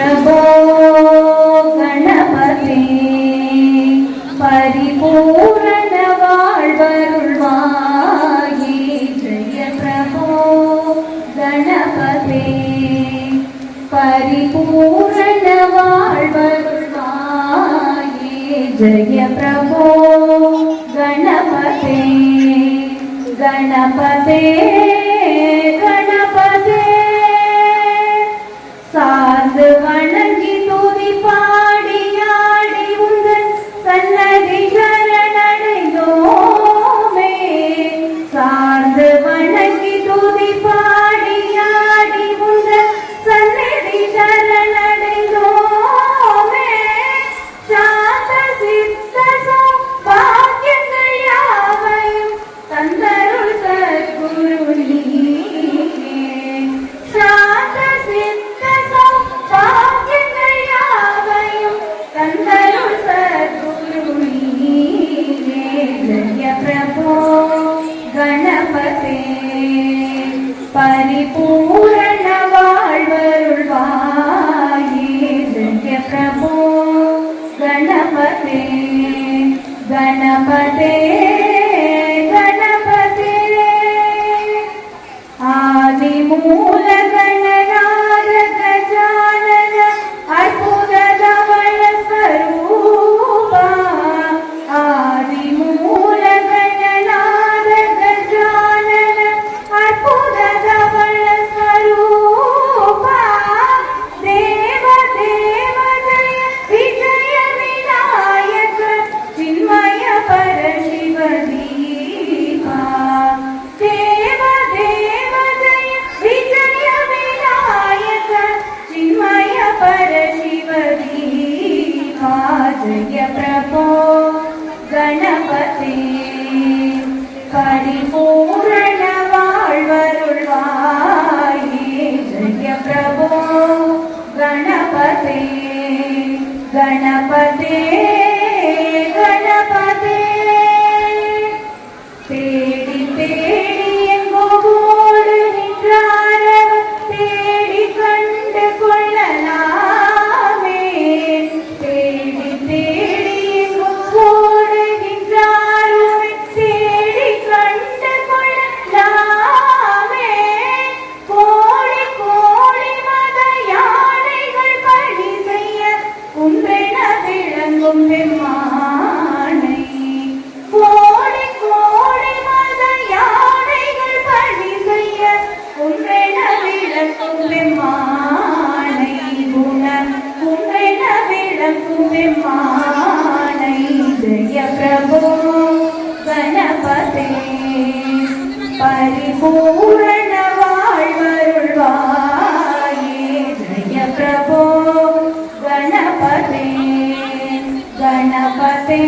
प्रभो गणपते परिपूर्ण வாழ்வருள்வாயே जय प्रभो गणपते परिपूर्ण வாழ்வருள்வாயே जय प्रभो गणपते गणपते गणपते சார்ந்து வணங்கி துதி பாடியாடி உங்கள் சன்னதி சரணடைந்தோமே சார்ந்து வணங்கி துதி பாடியாடி உங்கள் சன்னதி சரணடைந்தோமே சாந்த சித்த சௌபாக்கியங்கள் யாவையும் தந்தருள் சத்குரு நீயே சாந்த சித்த சௌபாக்கியங்கள் யாவையும் தந்தருள் சத்குரு நீயே ஜெய பிரபோ கணபதே परिपूर्ण வாழ்வருள்வாயே जय प्रभो गणपते गणपते गणपते आदिमूल गणनाद गजानन अद्भुत धवल स्वरूपा आदिमूल गणनाद गजानन अद्भुत धवल स्वरूपा देव देव जय विजय विनायक चिन्मय परशिव दीपा देव देव जय विजय विनायक चिन्मय परशिव दीपा जय प्रभो गणपते परिपूर्ण வாழ்வருள்வாயே जय प्रभो गणपते गणपते गणपते தேடி தேடி எங்கோ ஓடு நின்றாரவர் தேடி கண்டு கொள்ளலாமே தேடி தேடி எங்கோ ஓடு நின்றாரவர் தேடி கண்டு கொள்ளலாமே கோடி கோடி மத யானைகள் பணி செய்ய குன்றென விளங்கும் பெருமானை கோடி கோடி மத யானைகள் பணி செய்ய குன்றென விளங்கும் பெருமானை குண குன்றென விளங்கும் பெருமானை ஜெய பிரபோ கணபதே परिपूर्ण வாழ்வருள்வாயே जय प्रभो गणपते गणपते